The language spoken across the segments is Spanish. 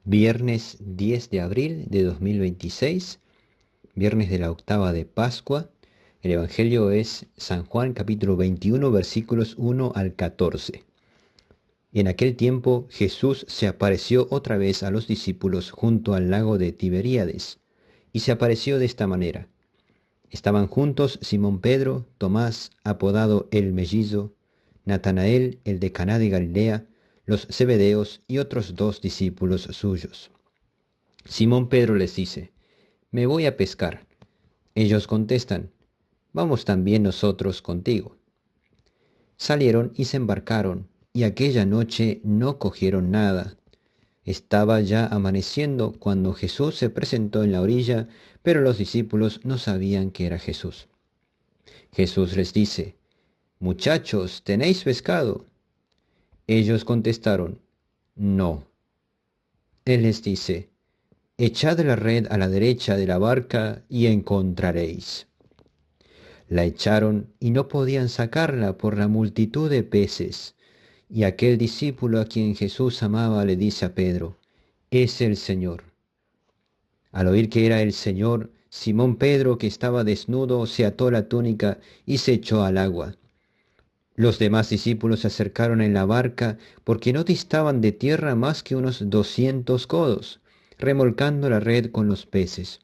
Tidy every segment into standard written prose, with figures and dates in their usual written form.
Viernes 10 de abril de 2026, viernes de la octava de Pascua. El Evangelio es San Juan capítulo 21 versículos 1 al 14. Y en aquel tiempo Jesús se apareció otra vez a los discípulos junto al lago de Tiberíades, y se apareció de esta manera. Estaban juntos Simón Pedro, Tomás, apodado el Mellizo, Natanael, el de Caná de Galilea, los Zebedeos y otros dos discípulos suyos. Simón Pedro les dice: Me voy a pescar. Ellos contestan: Vamos también nosotros contigo. Salieron y se embarcaron, y aquella noche no cogieron nada. Estaba ya amaneciendo cuando Jesús se presentó en la orilla, pero los discípulos no sabían que era Jesús. Jesús les dice: Muchachos, ¿tenéis pescado? Ellos contestaron: No. Él les dice: Echad la red a la derecha de la barca y encontraréis. La echaron y no podían sacarla por la multitud de peces. Y aquel discípulo a quien Jesús amaba le dice a Pedro: Es el Señor. Al oír que era el Señor, Simón Pedro, que estaba desnudo, se ató la túnica y se echó al agua. Los demás discípulos se acercaron en la barca porque no distaban de tierra más que unos 200 codos, remolcando la red con los peces.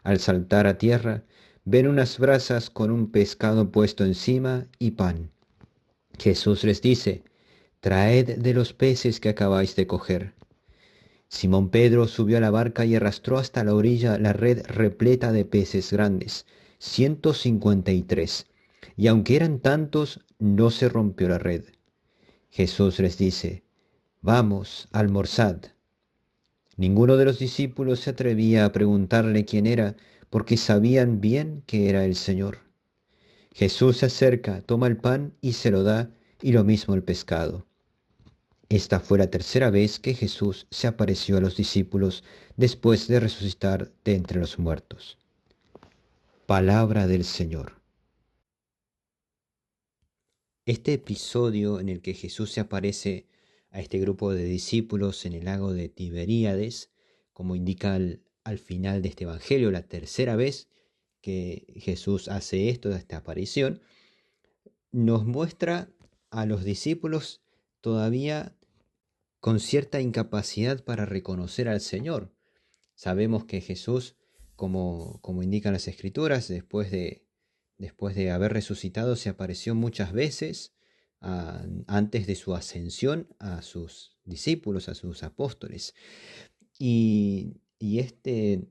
Al saltar a tierra, ven unas brasas con un pescado puesto encima y pan. Jesús les dice: Traed de los peces que acabáis de coger. Simón Pedro subió a la barca y arrastró hasta la orilla la red repleta de peces grandes, 153, y aunque eran tantos, no se rompió la red. Jesús les dice: Vamos, almorzad. Ninguno de los discípulos se atrevía a preguntarle quién era, porque sabían bien que era el Señor. Jesús se acerca, toma el pan y se lo da, y lo mismo el pescado. Esta fue la tercera vez que Jesús se apareció a los discípulos después de resucitar de entre los muertos. Palabra del Señor. Este episodio en el que Jesús se aparece a este grupo de discípulos en el lago de Tiberíades, como indica al final de este Evangelio, la tercera vez que Jesús hace esto, esta aparición, nos muestra a los discípulos todavía con cierta incapacidad para reconocer al Señor. Sabemos que Jesús, como indican las Escrituras, después de haber resucitado, se apareció muchas veces antes de su ascensión a sus discípulos, a sus apóstoles. Y este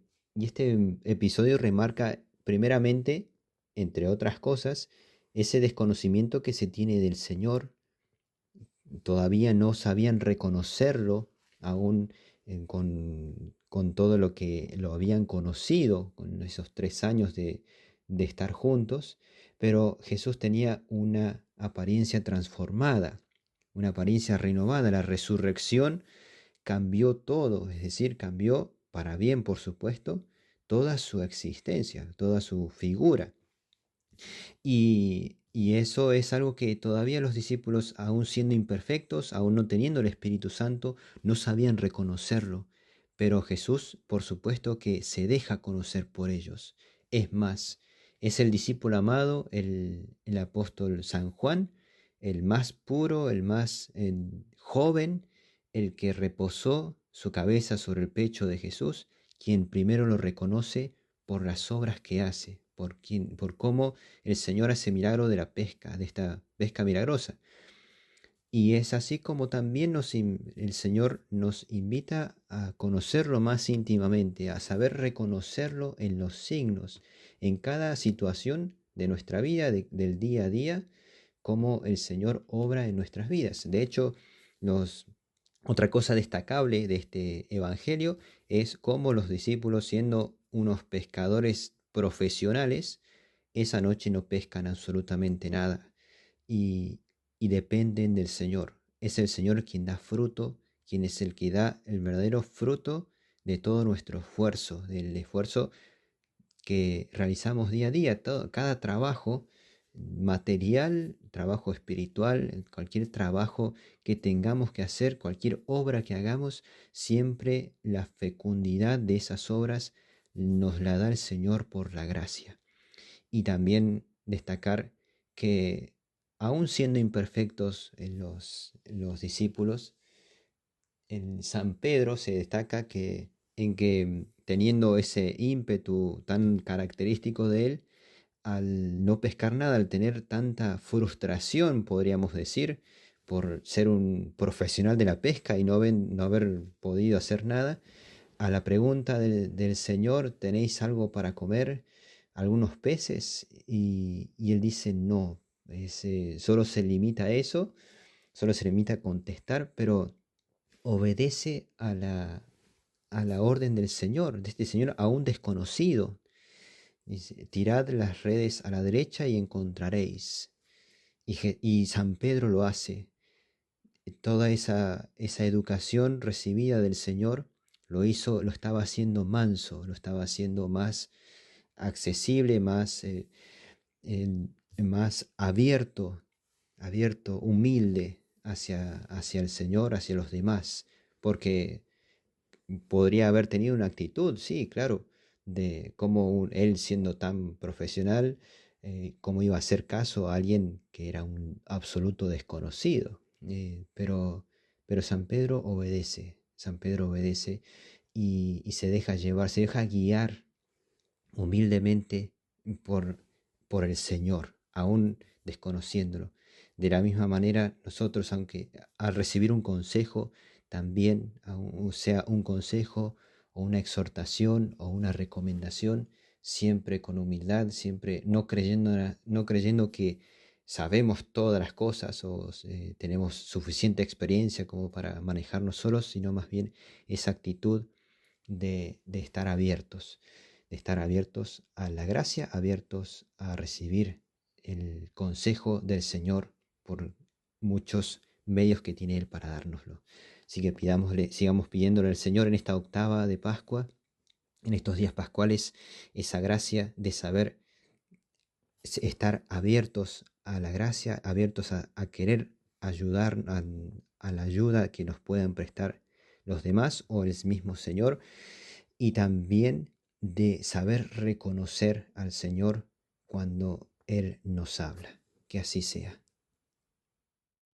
episodio remarca primeramente, entre otras cosas, ese desconocimiento que se tiene del Señor. Todavía no sabían reconocerlo aún con todo lo que lo habían conocido, con esos 3 años de estar juntos, pero Jesús tenía una apariencia transformada, una apariencia renovada. La resurrección cambió todo, es decir, cambió para bien, por supuesto, toda su existencia, toda su figura. Y eso es algo que todavía los discípulos, aún siendo imperfectos, aún no teniendo el Espíritu Santo, no sabían reconocerlo. Pero Jesús, por supuesto que se deja conocer por ellos. Es más, es el discípulo amado, el apóstol San Juan, el más puro, el más joven, el que reposó su cabeza sobre el pecho de Jesús, quien primero lo reconoce por las obras que hace, por cómo el Señor hace milagro de la pesca, de esta pesca milagrosa. Y es así como también el Señor nos invita a conocerlo más íntimamente, a saber reconocerlo en los signos, en cada situación de nuestra vida, del día a día, cómo el Señor obra en nuestras vidas. De hecho, otra cosa destacable de este Evangelio es cómo los discípulos, siendo unos pescadores profesionales, esa noche no pescan absolutamente nada y, y dependen del Señor. Es el Señor quien da fruto, quien es el que da el verdadero fruto de todo nuestro esfuerzo, del esfuerzo que realizamos día a día. Cada trabajo material, trabajo espiritual, cualquier trabajo que tengamos que hacer, cualquier obra que hagamos, siempre la fecundidad de esas obras nos la da el Señor por la gracia. Y también destacar que aun siendo imperfectos los discípulos, en San Pedro se destaca en que teniendo ese ímpetu tan característico de él, al no pescar nada, al tener tanta frustración, podríamos decir, por ser un profesional de la pesca y no haber podido hacer nada, a la pregunta del Señor, ¿tenéis algo para comer? ¿Algunos peces? Y él dice, no, solo se limita a eso, solo se limita a contestar, pero obedece a la orden del Señor, de este Señor aún desconocido. Dice, tirad las redes a la derecha y encontraréis. Y San Pedro lo hace. Toda esa educación recibida del Señor lo hizo, lo estaba haciendo manso, lo estaba haciendo más accesible, más abierto, humilde hacia el Señor, hacia los demás, porque podría haber tenido una actitud, sí, claro, de cómo él siendo tan profesional, cómo iba a hacer caso a alguien que era un absoluto desconocido. Pero San Pedro obedece y se deja llevar, se deja guiar humildemente por, por el Señor, aún desconociéndolo. De la misma manera, nosotros, aunque al recibir un consejo, también, sea un consejo o una exhortación o una recomendación, siempre con humildad, siempre no creyendo que sabemos todas las cosas o tenemos suficiente experiencia como para manejarnos solos, sino más bien esa actitud de estar abiertos, de estar abiertos a la gracia, abiertos a recibir el consejo del Señor por muchos medios que tiene Él para dárnoslo. Así que sigamos pidiéndole al Señor en esta octava de Pascua, en estos días pascuales, esa gracia de saber estar abiertos a la gracia, abiertos a querer ayudar a la ayuda que nos puedan prestar los demás o el mismo Señor, y también de saber reconocer al Señor cuando Él nos habla. Que así sea.